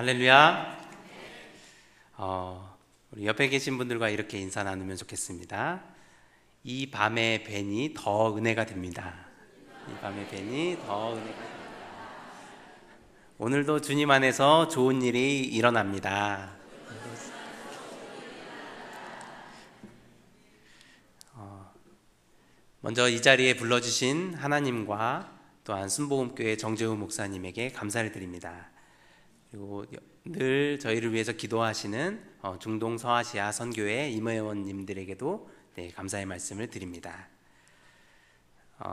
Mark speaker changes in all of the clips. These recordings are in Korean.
Speaker 1: 할렐루야. 우리 옆에 계신 분들과 이렇게 인사 나누면 좋겠습니다. 이 밤의 벤이 더 은혜가 됩니다. 이 밤의 벤이 더 은혜가 됩니다. 오늘도 주님 안에서 좋은 일이 일어납니다. 먼저 이 자리에 불러주신 하나님과 또한 순복음교회 정재우 목사님에게 감사를 드립니다. 그리고 늘 저희를 위해서 기도하시는 중동 서아시아 선교회 임회원님들에게도 감사의 말씀을 드립니다.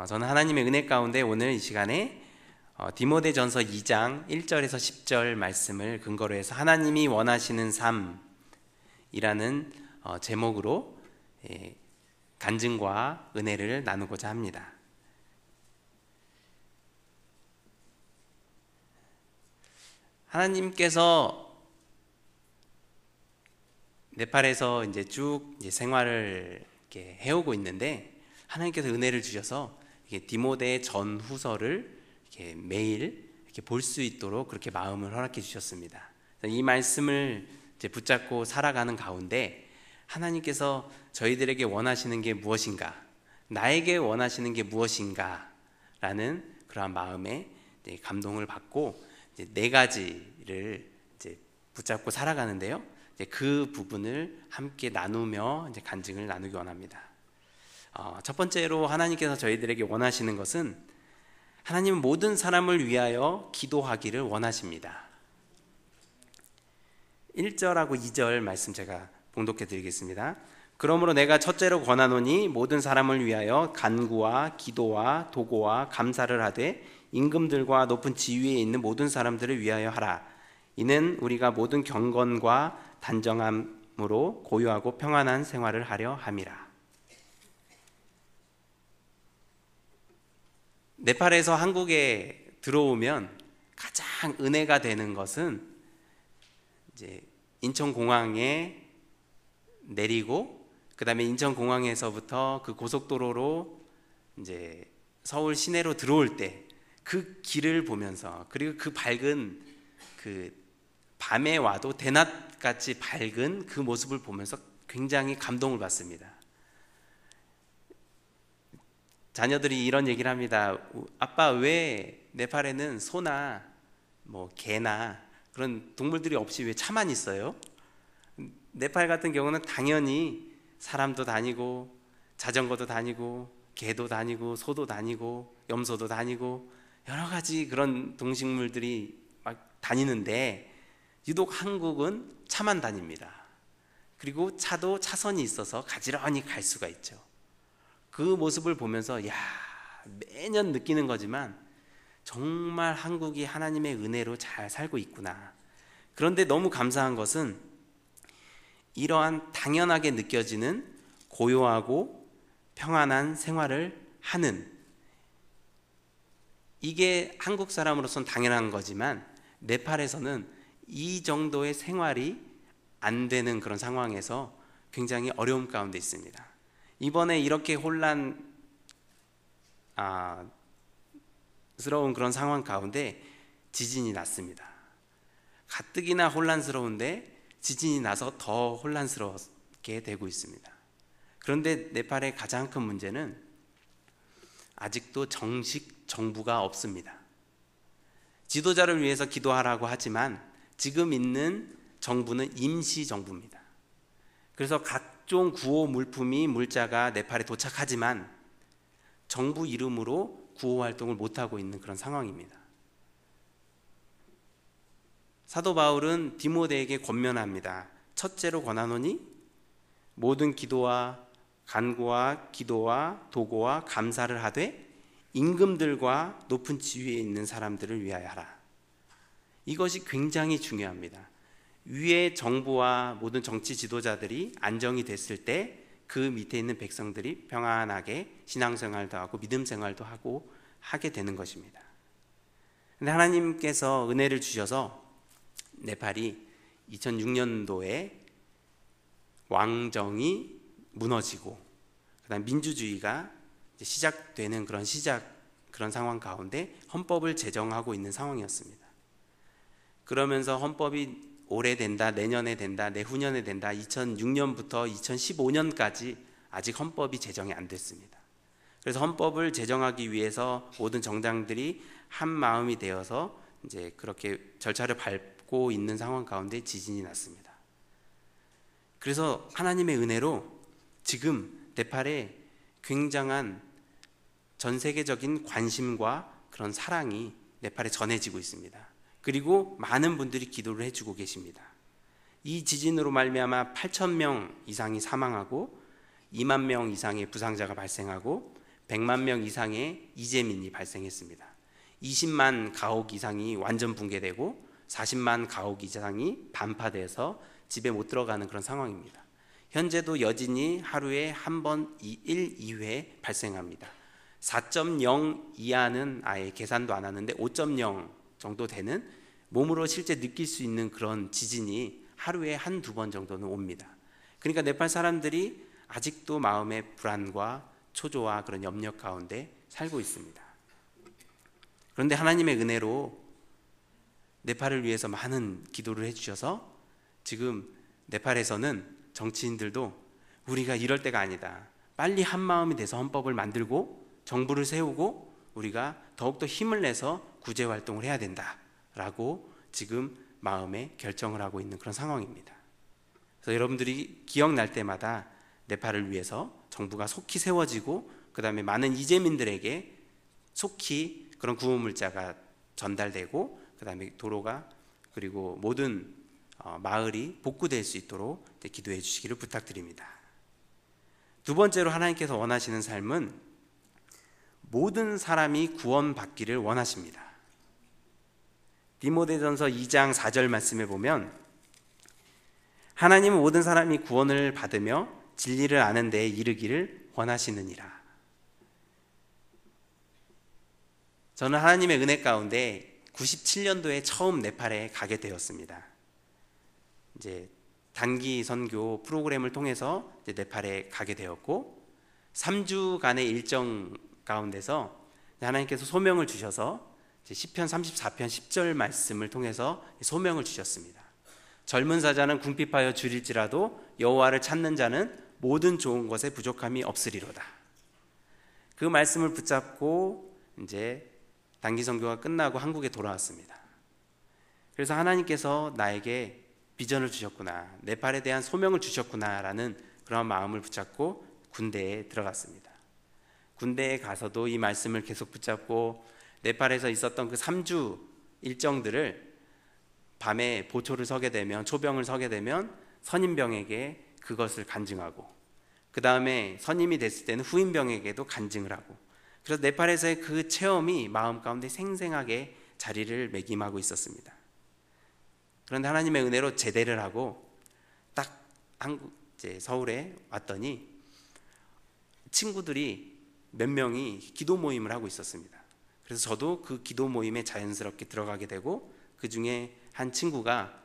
Speaker 1: 저는 하나님의 은혜 가운데 오늘 이 시간에 디모데전서 2장 1절에서 10절 말씀을 근거로 해서 하나님이 원하시는 삶이라는 제목으로 간증과 은혜를 나누고자 합니다. 하나님께서 네팔에서 이제 쭉 생활을 이렇게 해오고 있는데, 하나님께서 은혜를 주셔서 디모데 전후서를 이렇게 매일 이렇게 볼 수 있도록 그렇게 마음을 허락해 주셨습니다. 이 말씀을 이제 붙잡고 살아가는 가운데 하나님께서 저희들에게 원하시는 게 무엇인가, 나에게 원하시는 게 무엇인가 라는 그러한 마음에 감동을 받고 네 가지를 이제 붙잡고 살아가는데요. 그 부분을 함께 나누며 이제 간증을 나누기 원합니다. 첫 번째로 하나님께서 저희들에게 원하시는 것은, 하나님은 모든 사람을 위하여 기도하기를 원하십니다. 1절하고 2절 말씀 제가 봉독해 드리겠습니다. 그러므로 내가 첫째로 권하노니 모든 사람을 위하여 간구와 기도와 도고와 감사를 하되 임금들과 높은 지위에 있는 모든 사람들을 위하여 하라. 이는 우리가 모든 경건과 단정함으로 고요하고 평안한 생활을 하려 함이라. 네팔에서 한국에 들어오면 가장 은혜가 되는 것은 이제 인천공항에 내리고, 그 다음에 인천공항에서부터 그 고속도로로 이제 서울 시내로 들어올 때 그 길을 보면서, 그리고 그 밝은 그 밤에 와도 대낮같이 밝은 그 모습을 보면서 굉장히 감동을 받습니다. 자녀들이 이런 얘기를 합니다. 아빠, 왜 네팔에는 소나 뭐 개나 그런 동물들이 없이 왜 차만 있어요? 네팔 같은 경우는 당연히 사람도 다니고 자전거도 다니고 개도 다니고 소도 다니고 염소도 다니고 여러 가지 그런 동식물들이 막 다니는데, 유독 한국은 차만 다닙니다. 그리고 차도 차선이 있어서 가지런히 갈 수가 있죠. 그 모습을 보면서 매년 느끼는 거지만 정말 한국이 하나님의 은혜로 잘 살고 있구나. 그런데 너무 감사한 것은 이러한 당연하게 느껴지는 고요하고 평안한 생활을 하는, 이게 한국 사람으로서는 당연한 거지만 네팔에서는 이 정도의 생활이 안 되는 그런 상황에서 굉장히 어려움 가운데 있습니다. 이번에 이렇게 스러운 그런 상황 가운데 지진이 났습니다. 가뜩이나 혼란스러운데 지진이 나서 더 혼란스럽게 되고 있습니다. 그런데 네팔의 가장 큰 문제는 아직도 정식 정부가 없습니다. 지도자를 위해서 기도하라고 하지만 지금 있는 정부는 임시 정부입니다. 그래서 각종 구호 물자가 네팔에 도착하지만 정부 이름으로 구호 활동을 못하고 있는 그런 상황입니다. 사도 바울은 디모데에게 권면합니다. 첫째로 권하노니 모든 기도와 간구와 기도와 도고와 감사를 하되 임금들과 높은 지위에 있는 사람들을 위하여 하라. 이것이 굉장히 중요합니다. 위에 정부와 모든 정치 지도자들이 안정이 됐을 때 그 밑에 있는 백성들이 평안하게 신앙생활도 하고 믿음생활도 하고 하게 되는 것입니다. 그런데 하나님께서 은혜를 주셔서 네팔이 2006년도에 왕정이 무너지고 그다음 민주주의가 시작되는 그런 상황 가운데 헌법을 제정하고 있는 상황이었습니다. 그러면서 헌법이 올해 된다, 내년에 된다, 내후년에 된다, 2006년부터 2015년까지 아직 헌법이 제정이 안 됐습니다. 그래서 헌법을 제정하기 위해서 모든 정당들이 한 마음이 되어서 이제 그렇게 절차를 밟고 있는 상황 가운데 지진이 났습니다. 그래서 하나님의 은혜로 지금 네팔에 굉장한 전 세계적인 관심과 그런 사랑이 네팔에 전해지고 있습니다. 그리고 많은 분들이 기도를 해주고 계십니다. 이 지진으로 말미암아 8,000명 이상이 사망하고 2만 명 이상의 부상자가 발생하고 100만 명 이상의 이재민이 발생했습니다. 20만 가옥 이상이 완전 붕괴되고 40만 가옥 이상이 반파돼서 집에 못 들어가는 그런 상황입니다. 현재도 여진이 하루에 한 번, 1, 2회 발생합니다. 4.0 이하는 아예 계산도 안 하는데 5.0 정도 되는 몸으로 실제 느낄 수 있는 그런 지진이 하루에 한두 번 정도는 옵니다. 그러니까 네팔 사람들이 아직도 마음의 불안과 초조와 그런 염려 가운데 살고 있습니다. 그런데 하나님의 은혜로 네팔을 위해서 많은 기도를 해주셔서 지금 네팔에서는 정치인들도 우리가 이럴 때가 아니다. 빨리 한 마음이 돼서 헌법을 만들고 정부를 세우고 우리가 더욱더 힘을 내서 구제 활동을 해야 된다라고 지금 마음에 결정을 하고 있는 그런 상황입니다. 그래서 여러분들이 기억날 때마다 네팔을 위해서 정부가 속히 세워지고 그 다음에 많은 이재민들에게 속히 그런 구호물자가 전달되고 그 다음에 도로가 그리고 모든 마을이 복구될 수 있도록 기도해 주시기를 부탁드립니다. 두 번째로 하나님께서 원하시는 삶은 모든 사람이 구원받기를 원하십니다. 디모데전서 2장 4절 말씀에 보면 하나님은 모든 사람이 구원을 받으며 진리를 아는 데에 이르기를 원하시느니라. 저는 하나님의 은혜 가운데 97년도에 처음 네팔에 가게 되었습니다. 이제 단기 선교 프로그램을 통해서 이제 네팔에 가게 되었고 3주간의 일정 가운데서 하나님께서 소명을 주셔서 시편 34편 10절 말씀을 통해서 소명을 주셨습니다. 젊은 사자는 궁핍하여 줄일지라도 여호와를 찾는 자는 모든 좋은 것에 부족함이 없으리로다. 그 말씀을 붙잡고 이제 단기 선교가 끝나고 한국에 돌아왔습니다. 그래서 하나님께서 나에게 비전을 주셨구나, 네팔에 대한 소명을 주셨구나라는 그런 마음을 붙잡고 군대에 들어갔습니다. 군대에 가서도 이 말씀을 계속 붙잡고 네팔에서 있었던 그 3주 일정들을 밤에 보초를 서게 되면 초병을 서게 되면 선임병에게 그것을 간증하고 그 다음에 선임이 됐을 때는 후임병에게도 간증을 하고 그래서 네팔에서의 그 체험이 마음 가운데 생생하게 자리를 매김하고 있었습니다. 그런데 하나님의 은혜로 제대를 하고 딱 이제 서울에 왔더니 친구들이 몇 명이 기도 모임을 하고 있었습니다. 그래서 저도 그 기도 모임에 자연스럽게 들어가게 되고 그 중에 한 친구가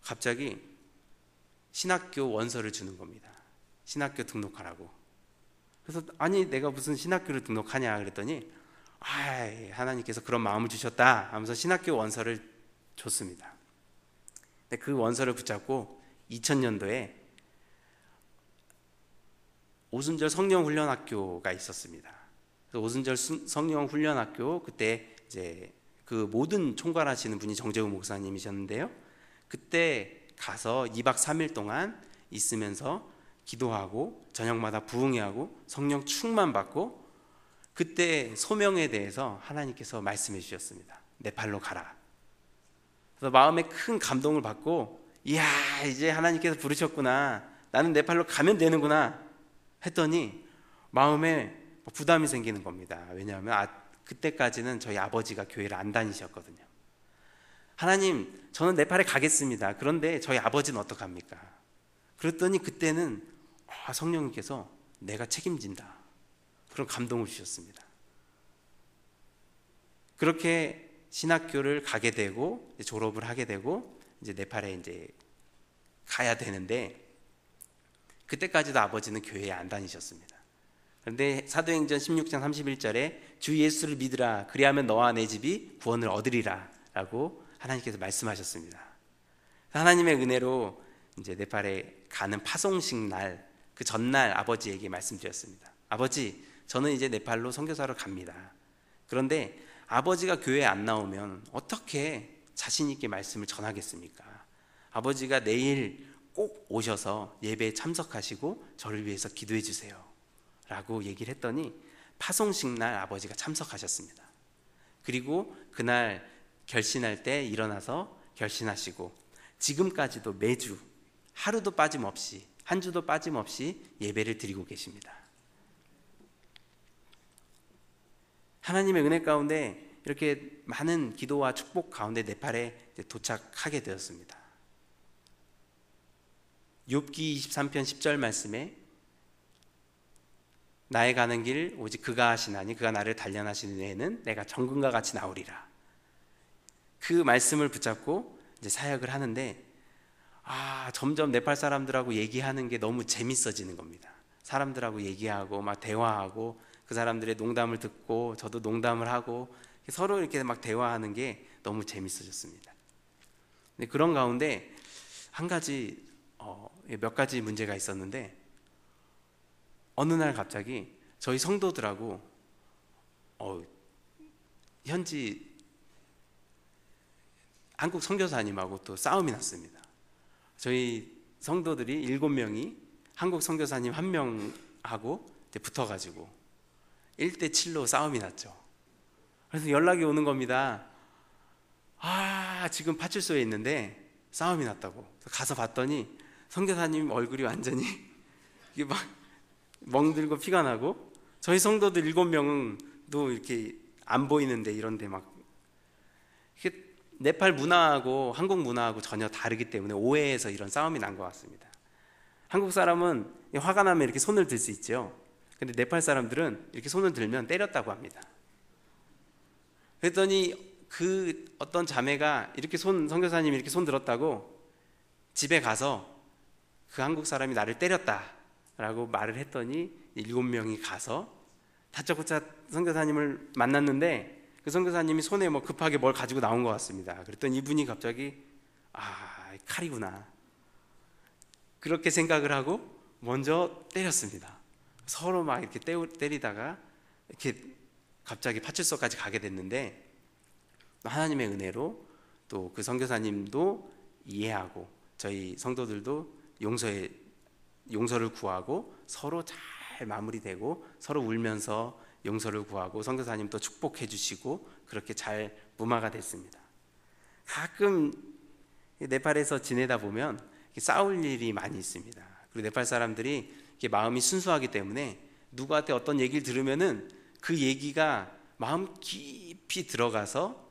Speaker 1: 갑자기 신학교 원서를 주는 겁니다. 신학교 등록하라고. 그래서 아니 내가 무슨 신학교를 등록하냐 그랬더니 하나님께서 그런 마음을 주셨다 하면서 신학교 원서를 줬습니다. 근데 그 원서를 붙잡고 2000년도에 오순절 성령훈련학교가 있었습니다. 오순절 성령훈련학교 그때 이제 그 모든 총괄하시는 분이 정재우 목사님이셨는데요. 그때 가서 2박 3일 동안 있으면서 기도하고 저녁마다 부흥회하고 성령 충만 받고 그때 소명에 대해서 하나님께서 말씀해 주셨습니다. 네팔로 가라. 그래서 마음에 큰 감동을 받고 이야 이제 하나님께서 부르셨구나. 나는 네팔로 가면 되는구나 했더니 마음에 부담이 생기는 겁니다. 왜냐하면 그때까지는 저희 아버지가 교회를 안 다니셨거든요. 하나님 저는 네팔에 가겠습니다. 그런데 저희 아버지는 어떡합니까? 그랬더니 그때는 성령님께서 내가 책임진다. 그런 감동을 주셨습니다. 그렇게 신학교를 가게 되고 졸업을 하게 되고 이제 네팔에 이제 가야 되는데 그때까지도 아버지는 교회에 안 다니셨습니다. 그런데 사도행전 16장 31절에 주 예수를 믿으라 그리하면 너와 내 집이 구원을 얻으리라 라고 하나님께서 말씀하셨습니다. 하나님의 은혜로 이제 네팔에 가는 파송식 날, 그 전날 아버지에게 말씀드렸습니다. 아버지, 저는 이제 네팔로 선교사로 갑니다. 그런데 아버지가 교회에 안 나오면 어떻게 자신 있게 말씀을 전하겠습니까? 아버지가 내일 꼭 오셔서 예배에 참석하시고 저를 위해서 기도해 주세요 라고 얘기를 했더니 파송식 날 아버지가 참석하셨습니다. 그리고 그날 결신할 때 일어나서 결신하시고 지금까지도 매주 하루도 빠짐없이, 한 주도 빠짐없이 예배를 드리고 계십니다. 하나님의 은혜 가운데 이렇게 많은 기도와 축복 가운데 네팔에 도착하게 되었습니다. 욥기 23편 10절 말씀에 나의 가는 길 오직 그가 하시나니 그가 나를 단련하시는 후에는 내가 정금과 같이 나오리라. 그 말씀을 붙잡고 이제 사역을 하는데 점점 네팔 사람들하고 얘기하는 게 너무 재밌어지는 겁니다. 사람들하고 얘기하고 막 대화하고 그 사람들의 농담을 듣고 저도 농담을 하고 서로 이렇게 막 대화하는 게 너무 재밌어졌습니다. 근데 그런 가운데 한 가지 몇 가지 문제가 있었는데 어느 날 갑자기 저희 성도들하고 현지 한국 선교사님하고 또 싸움이 났습니다. 저희 성도들이 7명이 한국 선교사님 1명하고 붙어가지고 1대7로 싸움이 났죠. 그래서 연락이 오는 겁니다. 지금 파출소에 있는데 싸움이 났다고. 가서 봤더니 선교사님 얼굴이 완전히 이게 막 멍들고 피가 나고 저희 성도들 7명은 또 이렇게 안 보이는데 이런데 막 네팔 문화하고 한국 문화하고 전혀 다르기 때문에 오해해서 이런 싸움이 난 것 같습니다. 한국 사람은 화가 나면 이렇게 손을 들 수 있죠. 근데 네팔 사람들은 이렇게 손을 들면 때렸다고 합니다. 그랬더니 그 어떤 자매가 이렇게 선교사님이 이렇게 손 들었다고 집에 가서 그 한국 사람이 나를 때렸다라고 말을 했더니 7명이 가서 다짜고짜 선교사님을 만났는데 그 선교사님이 손에 급하게 뭘 가지고 나온 것 같습니다. 그랬더니 이분이 갑자기 칼이구나 그렇게 생각을 하고 먼저 때렸습니다. 서로 막 이렇게 때리다가 이렇게 갑자기 파출소까지 가게 됐는데 하나님의 은혜로 또 그 선교사님도 이해하고 저희 성도들도 용서를 구하고 서로 잘 마무리되고 서로 울면서 용서를 구하고 선교사님도 축복해 주시고 그렇게 잘 무마가 됐습니다. 가끔 네팔에서 지내다 보면 싸울 일이 많이 있습니다. 그리고 네팔 사람들이 마음이 순수하기 때문에 누구한테 어떤 얘기를 들으면은 그 얘기가 마음 깊이 들어가서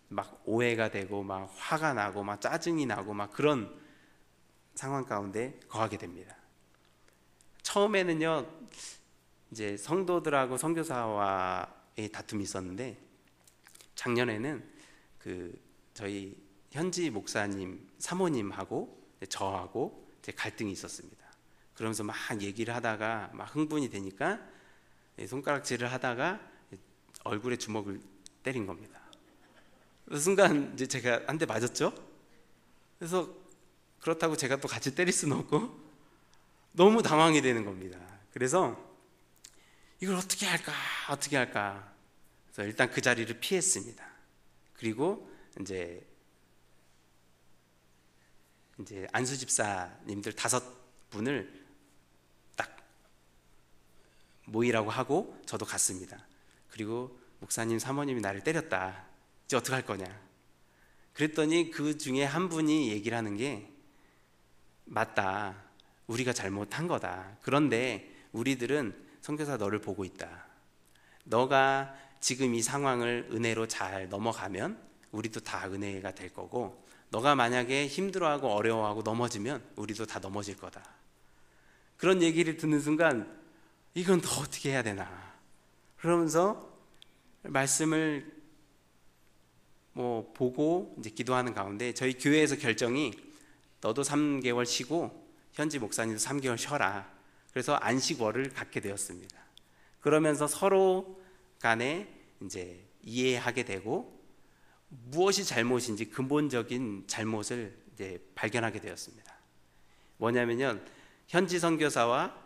Speaker 1: 막 오해가 되고 막 화가 나고 막 짜증이 나고 막 그런 상황 가운데 거하게 됩니다. 처음에는요 이제 성도들하고 선교사와의 다툼이 있었는데 작년에는 저희 현지 목사님 사모님하고 저하고 이제 갈등이 있었습니다. 그러면서 막 얘기를 하다가 막 흥분이 되니까 손가락질을 하다가 얼굴에 주먹을 때린 겁니다. 그 순간 이제 제가 한 대 맞았죠. 그래서 그렇다고 제가 또 같이 때릴 수는 없고 너무 당황이 되는 겁니다. 그래서 이걸 어떻게 할까 그래서 일단 그 자리를 피했습니다. 그리고 이제 안수 집사님들 5분을 딱 모이라고 하고 저도 갔습니다. 그리고 목사님 사모님이 나를 때렸다. 이제 어떻게 할 거냐. 그랬더니 그 중에 한 분이 얘기를 하는 게 맞다. 우리가 잘못한 거다. 그런데 우리들은 선교사 너를 보고 있다. 너가 지금 이 상황을 은혜로 잘 넘어가면 우리도 다 은혜가 될 거고 너가 만약에 힘들어하고 어려워하고 넘어지면 우리도 다 넘어질 거다. 그런 얘기를 듣는 순간 이건 더 어떻게 해야 되나 그러면서 말씀을 보고 이제 기도하는 가운데 저희 교회에서 결정이 너도 3개월 쉬고 현지 목사님도 3개월 쉬어라. 그래서 안식월을 갖게 되었습니다. 그러면서 서로 간에 이제 이해하게 되고 무엇이 잘못인지 근본적인 잘못을 이제 발견하게 되었습니다. 뭐냐면요, 현지 선교사와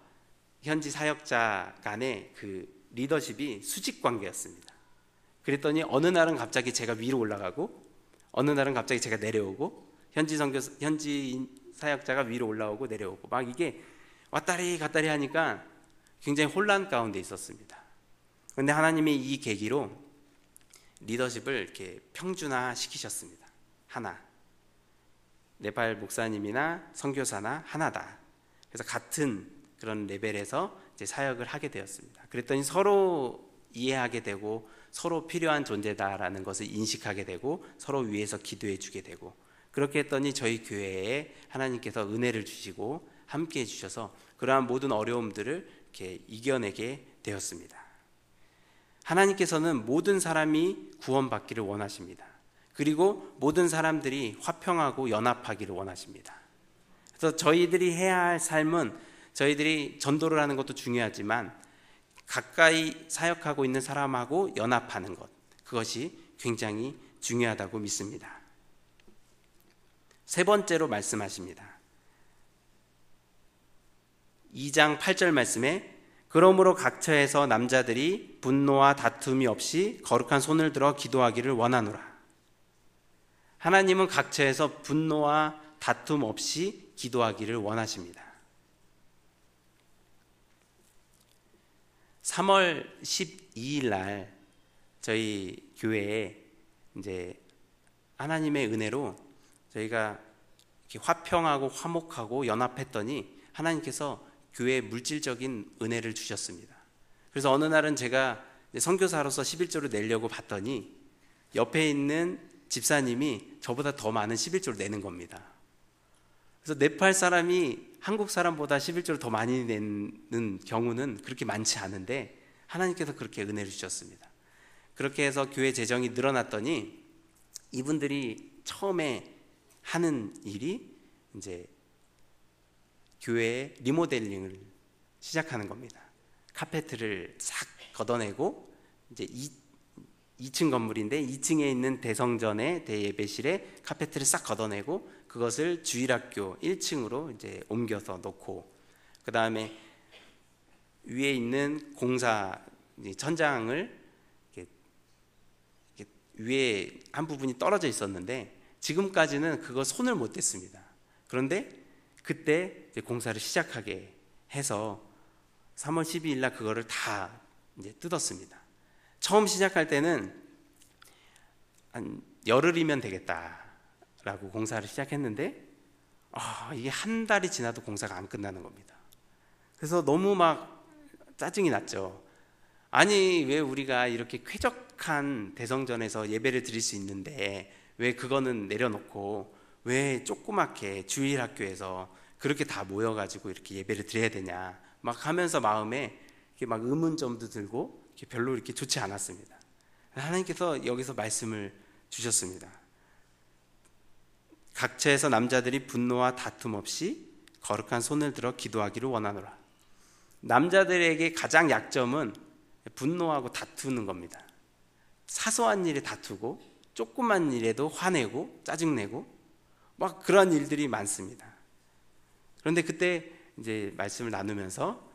Speaker 1: 현지 사역자 간의 그 리더십이 수직 관계였습니다. 그랬더니 어느 날은 갑자기 제가 위로 올라가고 어느 날은 갑자기 제가 내려오고 현지 사역자가 위로 올라오고 내려오고 막 이게 왔다리 갔다리 하니까 굉장히 혼란 가운데 있었습니다. 그런데 하나님이 이 계기로 리더십을 이렇게 평준화 시키셨습니다. 하나, 네팔 목사님이나 선교사나 하나다. 그래서 같은 그런 레벨에서 이제 사역을 하게 되었습니다. 그랬더니 서로 이해하게 되고 서로 필요한 존재다라는 것을 인식하게 되고 서로 위해서 기도해 주게 되고, 그렇게 했더니 저희 교회에 하나님께서 은혜를 주시고 함께 해주셔서 그러한 모든 어려움들을 이렇게 이겨내게 되었습니다. 하나님께서는 모든 사람이 구원받기를 원하십니다. 그리고 모든 사람들이 화평하고 연합하기를 원하십니다. 그래서 저희들이 해야 할 삶은 저희들이 전도를 하는 것도 중요하지만 가까이 사역하고 있는 사람하고 연합하는 것, 그것이 굉장히 중요하다고 믿습니다. 세 번째로 말씀하십니다. 2장 8절 말씀에 그러므로 각처에서 남자들이 분노와 다툼이 없이 거룩한 손을 들어 기도하기를 원하노라. 하나님은 각처에서 분노와 다툼 없이 기도하기를 원하십니다. 3월 12일 날 저희 교회에 이제 하나님의 은혜로 저희가 이렇게 화평하고 화목하고 연합했더니 하나님께서 교회에 물질적인 은혜를 주셨습니다. 그래서 어느 날은 제가 선교사로서 11조를 내려고 봤더니 옆에 있는 집사님이 저보다 더 많은 11조를 내는 겁니다. 그래서 네팔 사람이 한국 사람보다 11조를 더 많이 내는 경우는 그렇게 많지 않은데 하나님께서 그렇게 은혜를 주셨습니다. 그렇게 해서 교회 재정이 늘어났더니 이분들이 처음에 하는 일이 이제 교회의 리모델링을 시작하는 겁니다. 카페트를 싹 걷어내고 이제 2층 건물인데 2층에 있는 대성전의 대예배실에 카페트를 싹 걷어내고 그것을 주일학교 1층으로 이제 옮겨서 놓고, 그 다음에 위에 있는 공사 천장을 이렇게 위에 한 부분이 떨어져 있었는데 지금까지는 그거 손을 못 댔습니다. 그런데 그때 이제 공사를 시작하게 해서 3월 12일 날 그거를 다 이제 뜯었습니다. 처음 시작할 때는 한 열흘이면 되겠다라고 공사를 시작했는데 이게 한 달이 지나도 공사가 안 끝나는 겁니다. 그래서 너무 막 짜증이 났죠. 아니 왜 우리가 이렇게 쾌적한 대성전에서 예배를 드릴 수 있는데 왜 그거는 내려놓고 왜 조그맣게 주일학교에서 그렇게 다 모여가지고 이렇게 예배를 드려야 되냐 막 하면서 마음에 이렇게 막 의문점도 들고 별로 이렇게 좋지 않았습니다. 하나님께서 여기서 말씀을 주셨습니다. 각처에서 남자들이 분노와 다툼 없이 거룩한 손을 들어 기도하기를 원하노라. 남자들에게 가장 약점은 분노하고 다투는 겁니다. 사소한 일에 다투고 조그만 일에도 화내고 짜증내고 막 그런 일들이 많습니다. 그런데 그때 이제 말씀을 나누면서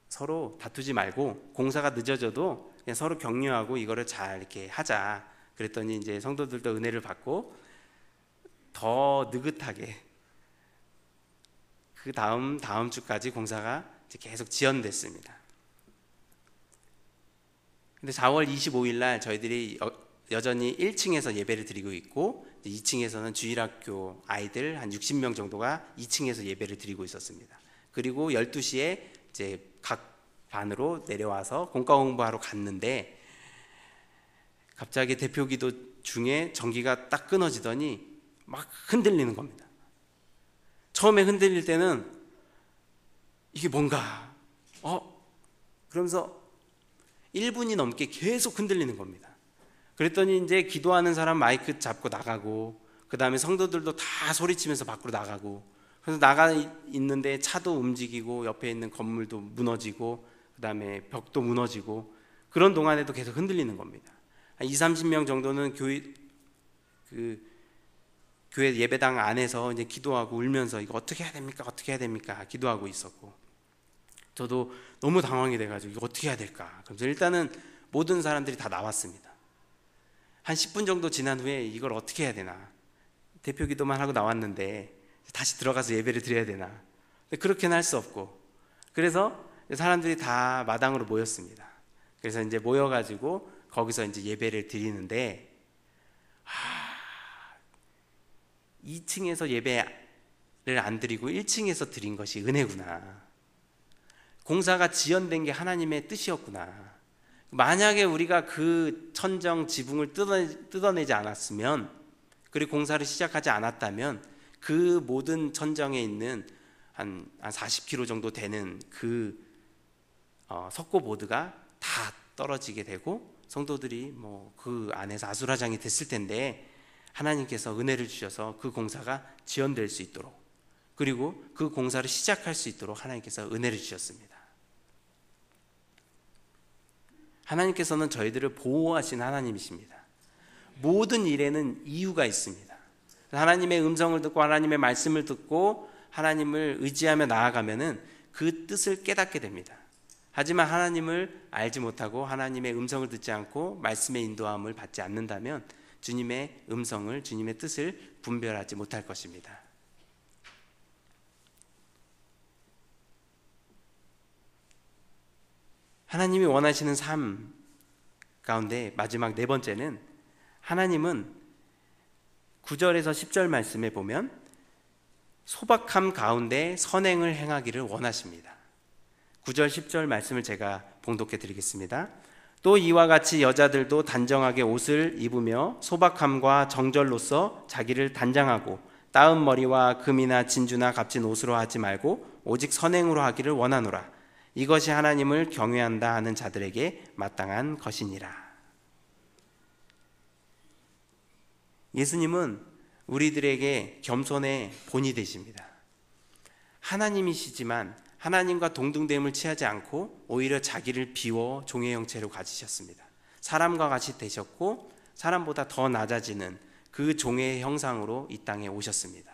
Speaker 1: 서로 다투지 말고 공사가 늦어져도 그냥 서로 격려하고 이거를 잘 이렇게 하자. 그랬더니 이제 성도들도 은혜를 받고 더 느긋하게 그 다음 주까지 공사가 이제 계속 지연됐습니다. 근데 4월 25일 날 저희들이 여전히 1층에서 예배를 드리고 있고 2층에서는 주일학교 아이들 한 60명 정도가 2층에서 예배를 드리고 있었습니다. 그리고 12시에 이제 각 반으로 내려와서 공과 공부하러 갔는데 갑자기 대표기도 중에 전기가 딱 끊어지더니 막 흔들리는 겁니다. 처음에 흔들릴 때는 이게 뭔가 그러면서 1분이 넘게 계속 흔들리는 겁니다. 그랬더니 이제 기도하는 사람 마이크 잡고 나가고 그 다음에 성도들도 다 소리치면서 밖으로 나가고, 그래서 나가 있는데 차도 움직이고 옆에 있는 건물도 무너지고 그 다음에 벽도 무너지고 그런 동안에도 계속 흔들리는 겁니다. 한 2, 30명 정도는 교회 예배당 안에서 이제 기도하고 울면서 이거 어떻게 해야 됩니까? 어떻게 해야 됩니까? 기도하고 있었고, 저도 너무 당황이 돼가지고 이거 어떻게 해야 될까? 그래서 일단은 모든 사람들이 다 나왔습니다. 한 10분 정도 지난 후에 이걸 어떻게 해야 되나? 대표 기도만 하고 나왔는데 다시 들어가서 예배를 드려야 되나? 그렇게는 할 수 없고, 그래서 사람들이 다 마당으로 모였습니다. 그래서 이제 모여가지고 거기서 이제 예배를 드리는데, 2층에서 예배를 안 드리고 1층에서 드린 것이 은혜구나. 공사가 지연된 게 하나님의 뜻이었구나. 만약에 우리가 그 천정 지붕을 뜯어내지 않았으면, 그리고 공사를 시작하지 않았다면, 그 모든 천정에 있는 한 40kg 정도 되는 그 석고보드가 다 떨어지게 되고 성도들이 뭐 그 안에서 아수라장이 됐을 텐데, 하나님께서 은혜를 주셔서 그 공사가 지연될 수 있도록, 그리고 그 공사를 시작할 수 있도록 하나님께서 은혜를 주셨습니다. 하나님께서는 저희들을 보호하신 하나님이십니다. 모든 일에는 이유가 있습니다. 하나님의 음성을 듣고 하나님의 말씀을 듣고 하나님을 의지하며 나아가면은 그 뜻을 깨닫게 됩니다. 하지만 하나님을 알지 못하고 하나님의 음성을 듣지 않고 말씀의 인도함을 받지 않는다면 주님의 음성을, 주님의 뜻을 분별하지 못할 것입니다. 하나님이 원하시는 삶 가운데 마지막 네 번째는, 하나님은 9절에서 10절 말씀에 보면 소박함 가운데 선행을 행하기를 원하십니다. 9절 10절 말씀을 제가 봉독해 드리겠습니다. 또 이와 같이 여자들도 단정하게 옷을 입으며 소박함과 정절로서 자기를 단장하고 따은 머리와 금이나 진주나 값진 옷으로 하지 말고 오직 선행으로 하기를 원하노라. 이것이 하나님을 경외한다 하는 자들에게 마땅한 것이니라. 예수님은 우리들에게 겸손의 본이 되십니다. 하나님이시지만 하나님과 동등됨을 취하지 않고 오히려 자기를 비워 종의 형체로 가지셨습니다. 사람과 같이 되셨고 사람보다 더 낮아지는 그 종의 형상으로 이 땅에 오셨습니다.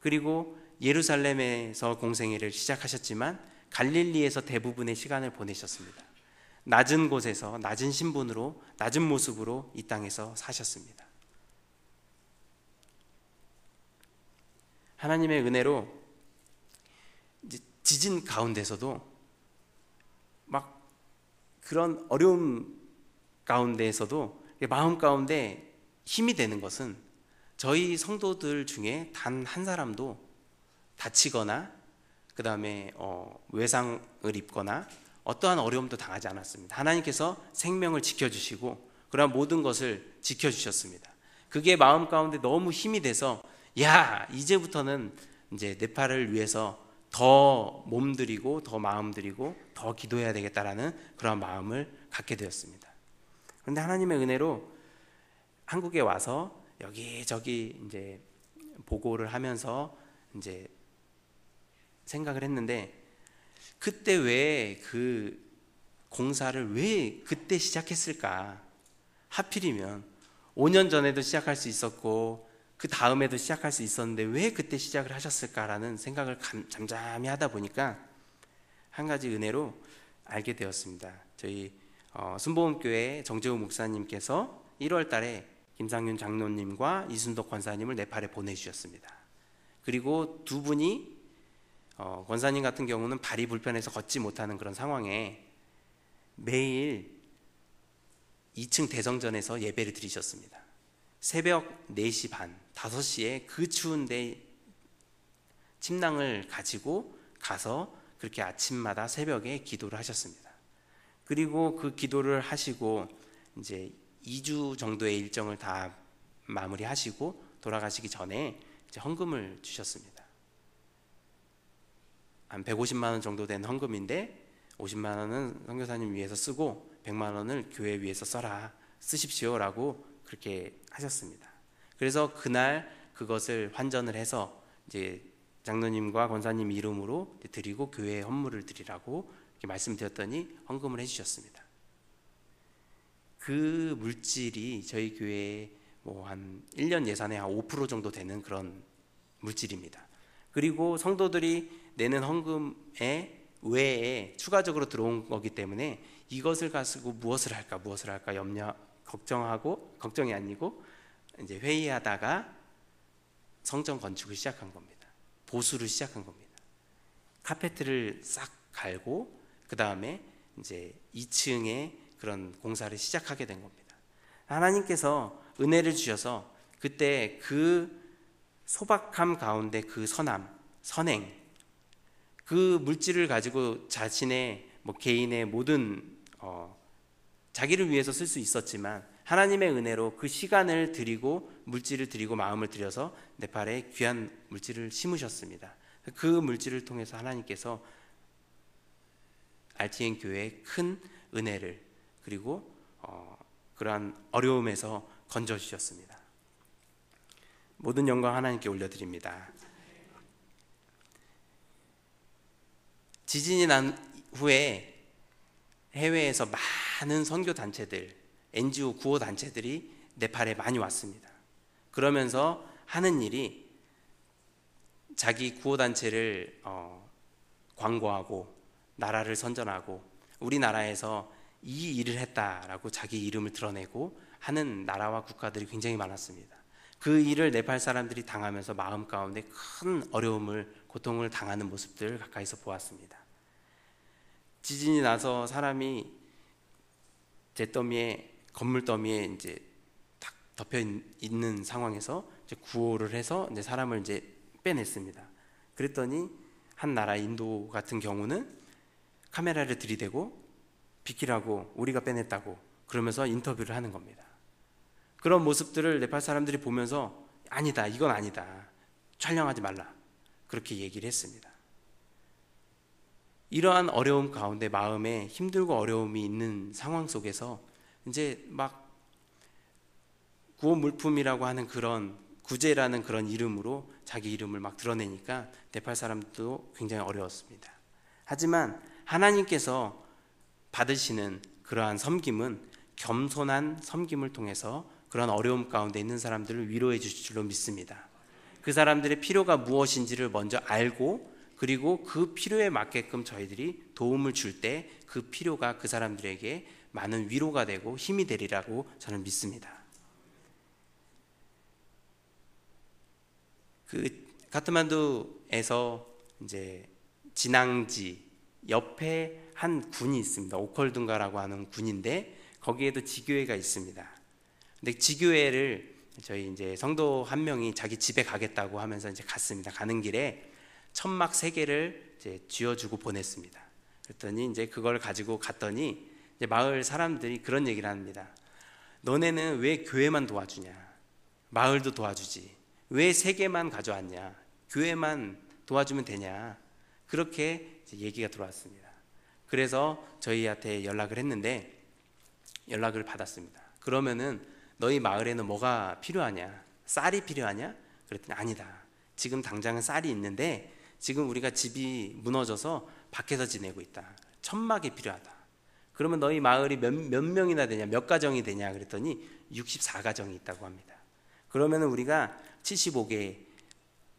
Speaker 1: 그리고 예루살렘에서 공생애를 시작하셨지만 갈릴리에서 대부분의 시간을 보내셨습니다. 낮은 곳에서 낮은 신분으로 낮은 모습으로 이 땅에서 사셨습니다. 하나님의 은혜로 지진 가운데서도 막 그런 어려움 가운데에서도 마음 가운데 힘이 되는 것은 저희 성도들 중에 단 한 사람도 다치거나 그 다음에 외상을 입거나 어떠한 어려움도 당하지 않았습니다. 하나님께서 생명을 지켜주시고 그런 모든 것을 지켜주셨습니다. 그게 마음 가운데 너무 힘이 돼서 이제부터는 이제 네팔을 위해서 더 몸들이고 더 마음들이고 더 기도해야 되겠다라는 그런 마음을 갖게 되었습니다. 그런데 하나님의 은혜로 한국에 와서 여기저기 이제 보고를 하면서 이제 생각을 했는데, 그때 왜 그 공사를 왜 그때 시작했을까? 하필이면 5년 전에도 시작할 수 있었고 그 다음에도 시작할 수 있었는데 왜 그때 시작을 하셨을까라는 생각을 잠잠히 하다 보니까 한 가지 은혜로 알게 되었습니다. 저희 순복음교회 정재우 목사님께서 1월 달에 김상윤 장로님과 이순덕 권사님을 네팔에 보내주셨습니다. 그리고 두 분이 권사님 같은 경우는 발이 불편해서 걷지 못하는 그런 상황에 매일 2층 대성전에서 예배를 드리셨습니다. 새벽 4시 반, 5시에 그 추운데 침낭을 가지고 가서 그렇게 아침마다 새벽에 기도를 하셨습니다. 그리고 그 기도를 하시고 이제 2주 정도의 일정을 다 마무리하시고 돌아가시기 전에 이제 헌금을 주셨습니다. 한 150만 원 정도 된 헌금인데 50만 원은 선교사님 위해서 쓰고 100만 원을 교회 위해서 쓰십시오라고 그렇게 하셨습니다. 그래서 그날 그것을 환전을 해서 이제 장로님과 권사님 이름으로 드리고 교회에 헌물을 드리라고 이렇게 말씀드렸더니 헌금을 해주셨습니다. 그 물질이 저희 교회에 뭐 한 1년 예산의 한 5% 정도 되는 그런 물질입니다. 그리고 성도들이 내는 헌금에 외에 추가적으로 들어온 거기 때문에 이것을 가지고 무엇을 할까 걱정이 아니고 이제 회의하다가 성전 건축을 시작한 겁니다. 보수를 시작한 겁니다. 카페트를 싹 갈고 그 다음에 이제 2층에 그런 공사를 시작하게 된 겁니다. 하나님께서 은혜를 주셔서 그때 그 소박함 가운데 그 선행, 그 물질을 가지고 자신의 뭐 개인의 모든 자기를 위해서 쓸 수 있었지만 하나님의 은혜로 그 시간을 드리고 물질을 드리고 마음을 들여서 네팔에 귀한 물질을 심으셨습니다. 그 물질을 통해서 하나님께서 RTN 교회에 큰 은혜를 그리고 그러한 어려움에서 건져주셨습니다. 모든 영광 하나님께 올려드립니다. 지진이 난 후에 해외에서 많은 선교단체들, NGO 구호단체들이 네팔에 많이 왔습니다. 그러면서 하는 일이 자기 구호단체를 광고하고 나라를 선전하고 우리나라에서 이 일을 했다라고 자기 이름을 드러내고 하는 나라와 국가들이 굉장히 많았습니다. 그 일을 네팔 사람들이 당하면서 마음 가운데 큰 어려움을, 고통을 당하는 모습들을 가까이서 보았습니다. 지진이 나서 사람이 건물 더미에 이제 딱 덮여 있는 상황에서 이제 구호를 해서 이제 사람을 이제 빼냈습니다. 그랬더니 한 나라 인도 같은 경우는 카메라를 들이대고 비키라고 우리가 빼냈다고 그러면서 인터뷰를 하는 겁니다. 그런 모습들을 네팔 사람들이 보면서 아니다, 이건 아니다, 촬영하지 말라 그렇게 얘기를 했습니다. 이러한 어려움 가운데 마음에 힘들고 어려움이 있는 상황 속에서 이제 막 구호 물품이라고 하는 그런 구제라는 그런 이름으로 자기 이름을 막 드러내니까 네팔 사람도 굉장히 어려웠습니다. 하지만 하나님께서 받으시는 그러한 섬김은 겸손한 섬김을 통해서 그런 어려움 가운데 있는 사람들을 위로해 주실 줄로 믿습니다. 그 사람들의 필요가 무엇인지를 먼저 알고 그리고 그 필요에 맞게끔 저희들이 도움을 줄 때 그 필요가 그 사람들에게 많은 위로가 되고 힘이 되리라고 저는 믿습니다. 그 카트만두에서 이제 진앙지 옆에 한 군이 있습니다. 오컬둔가라고 하는 군인데 거기에도 지교회가 있습니다. 근데 지교회를 저희 이제 성도 한 명이 자기 집에 가겠다고 하면서 이제 갔습니다. 가는 길에 천막 3개를 이제 쥐어주고 보냈습니다. 그랬더니 이제 그걸 가지고 갔더니 이제 마을 사람들이 그런 얘기를 합니다. 너네는 왜 교회만 도와주냐? 마을도 도와주지. 왜 3개만 가져왔냐? 교회만 도와주면 되냐? 그렇게 이제 얘기가 들어왔습니다. 그래서 저희한테 연락을 했는데 연락을 받았습니다. 그러면은 너희 마을에는 뭐가 필요하냐? 쌀이 필요하냐? 그랬더니 아니다. 지금 당장은 쌀이 있는데 지금 우리가 집이 무너져서 밖에서 지내고 있다. 천막이 필요하다. 그러면 너희 마을이 몇 명이나 되냐? 몇 가정이 되냐? 그랬더니 64가정이 있다고 합니다. 그러면 우리가 75개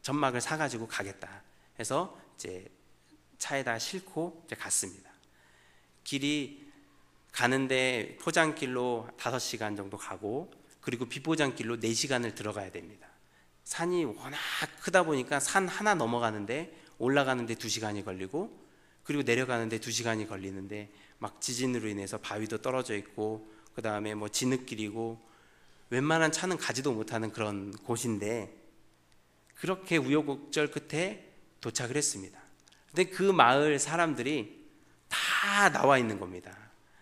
Speaker 1: 천막을 사가지고 가겠다 해서 이제 차에다 싣고 이제 갔습니다. 길이 가는데 포장길로 5시간 정도 가고 그리고 비포장길로 4시간을 들어가야 됩니다. 산이 워낙 크다 보니까 산 하나 넘어가는데 올라가는데 2시간이 걸리고 그리고 내려가는데 2시간이 걸리는데 막 지진으로 인해서 바위도 떨어져 있고 그 다음에 뭐 진흙길이고 웬만한 차는 가지도 못하는 그런 곳인데 그렇게 우여곡절 끝에 도착을 했습니다. 근데 그 마을 사람들이 다 나와 있는 겁니다.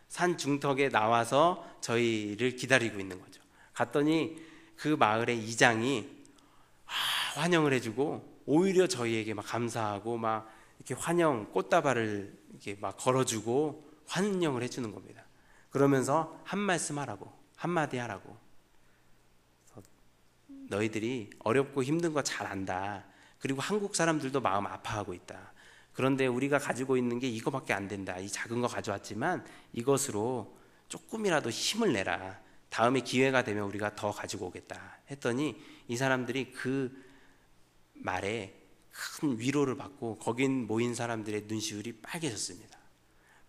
Speaker 1: 산 중턱에 나와서 저희를 기다리고 있는 거죠. 갔더니 그 마을의 이장이 환영을 해주고 오히려 저희에게 막 감사하고 막 이렇게 환영 꽃다발을 이렇게 막 걸어주고 환영을 해주는 겁니다. 그러면서 한 말씀 하라고, 한마디 하라고. 너희들이 어렵고 힘든 거 잘 안다. 그리고 한국 사람들도 마음 아파하고 있다. 그런데 우리가 가지고 있는 게 이거밖에 안 된다. 이 작은 거 가져왔지만 이것으로 조금이라도 힘을 내라. 다음에 기회가 되면 우리가 더 가지고 오겠다 했더니 이 사람들이 그 말에 큰 위로를 받고 거기 모인 사람들의 눈시울이 빨개졌습니다.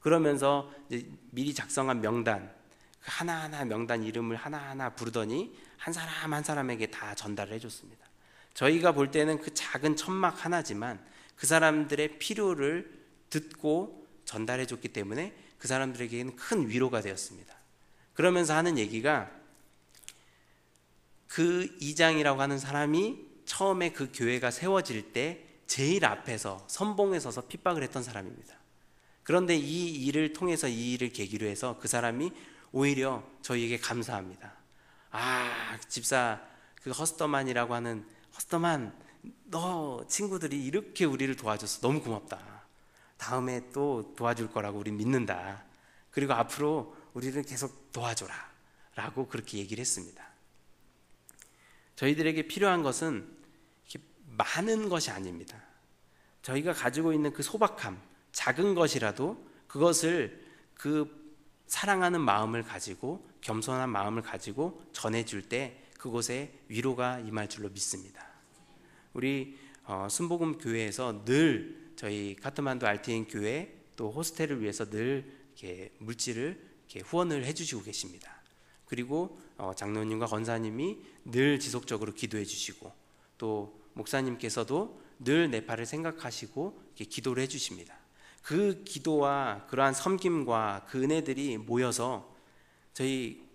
Speaker 1: 그러면서 이제 미리 작성한 명단, 하나하나 명단 이름을 하나하나 부르더니 한 사람 한 사람에게 다 전달을 해줬습니다. 저희가 볼 때는 그 작은 천막 하나지만 그 사람들의 필요를 듣고 전달해 줬기 때문에 그 사람들에게는 큰 위로가 되었습니다. 그러면서 하는 얘기가 그 이장이라고 하는 사람이 처음에 그 교회가 세워질 때 제일 앞에서 선봉에 서서 핍박을 했던 사람입니다. 그런데 이 일을 통해서 이 일을 계기로 해서 그 사람이 오히려 저희에게 감사합니다. 아, 집사 그 허스터만이라고 하는 허스터만, 너 친구들이 이렇게 우리를 도와줘서 너무 고맙다. 다음에 또 도와줄 거라고 우리 믿는다. 그리고 앞으로 우리를 계속 도와줘라 라고 그렇게 얘기를 했습니다. 저희들에게 필요한 것은 많은 것이 아닙니다. 저희가 가지고 있는 그 소박함, 작은 것이라도 그것을 그 사랑하는 마음을 가지고 겸손한 마음을 가지고 전해줄 때 그곳에 위로가 임할 줄로 믿습니다. 우리 순복음 교회에서 늘 저희 카트만두 RTN 교회 또 호스텔을 위해서 늘 이렇게 물질을 이렇게 후원을 해주시고 계십니다. 그리고 장로님과 권사님이 늘 지속적으로 기도해 주시고 또 목사님께서도 늘 네팔을 생각하시고 이렇게 기도를 해주십니다. 그 기도와 그러한 섬김과 그 은혜들이 모여서 저희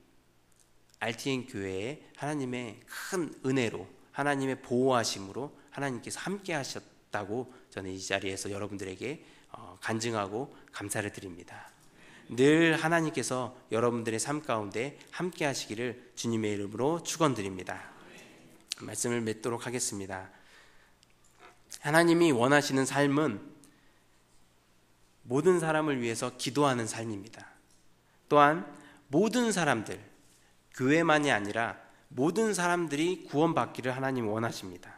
Speaker 1: RTN 교회에 하나님의 큰 은혜로 하나님의 보호하심으로 하나님께서 함께 하셨다고 저는 이 자리에서 여러분들에게 간증하고 감사를 드립니다. 늘 하나님께서 여러분들의 삶 가운데 함께 하시기를 주님의 이름으로 축원드립니다. 말씀을 맺도록 하겠습니다. 하나님이 원하시는 삶은 모든 사람을 위해서 기도하는 삶입니다. 또한 모든 사람들, 교회만이 아니라 모든 사람들이 구원받기를 하나님 원하십니다.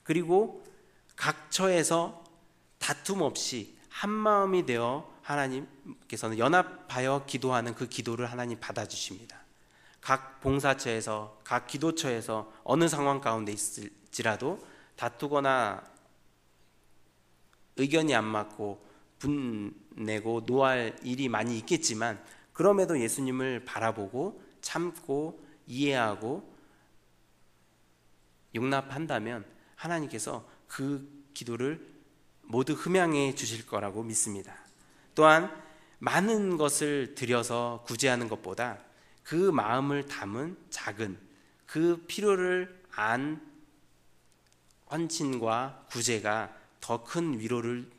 Speaker 1: 그리고 각 처에서 다툼 없이 한마음이 되어 하나님께서는 연합하여 기도하는 그 기도를 하나님 받아주십니다. 각 봉사처에서 각 기도처에서 어느 상황 가운데 있을지라도 다투거나 의견이 안 맞고 분내고 노할 일이 많이 있겠지만 그럼에도 예수님을 바라보고 참고 이해하고 용납한다면 하나님께서 그 기도를 모두 흠양해 주실 거라고 믿습니다. 또한 많은 것을 들여서 구제하는 것보다 그 마음을 담은 작은 그 필요를 안 헌신과 구제가 더 큰 위로를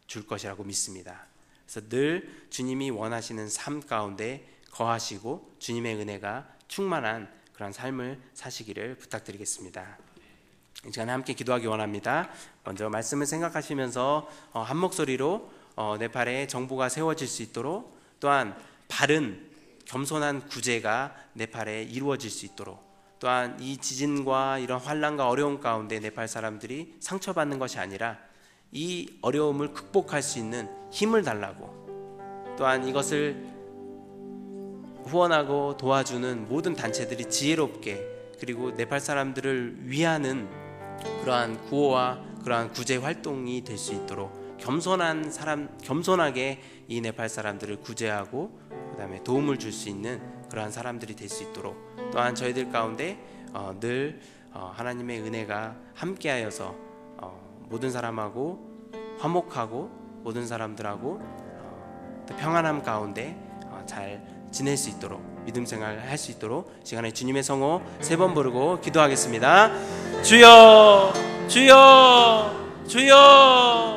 Speaker 1: 줄 것이라고 믿습니다. 그래서 늘 주님이 원하시는 삶 가운데 거하시고 주님의 은혜가 충만한 그런 삶을 사시기를 부탁드리겠습니다. 이 시간에 함께 기도하기 원합니다. 먼저 말씀을 생각하시면서 한 목소리로 네팔에 정부가 세워질 수 있도록 또한 바른 겸손한 구제가 네팔에 이루어질 수 있도록 또한 이 지진과 이런 환난과 어려움 가운데 네팔 사람들이 상처받는 것이 아니라 이 어려움을 극복할 수 있는 힘을 달라고 또한 이것을 후원하고 도와주는 모든 단체들이 지혜롭게 그리고 네팔 사람들을 위하는 그러한 구호와 그러한 구제 활동이 될 수 있도록 겸손하게 이 네팔 사람들을 구제하고 그다음에 도움을 줄 수 있는 그러한 사람들이 될 수 있도록 또한 저희들 가운데 늘 하나님의 은혜가 함께하여서 모든 사람하고 화목하고 모든 사람들하고 평안함 가운데 잘 지낼 수 있도록 믿음 생활을 할 수 있도록 시간에 주님의 성호 3번 부르고 기도하겠습니다. 주여 주여 주여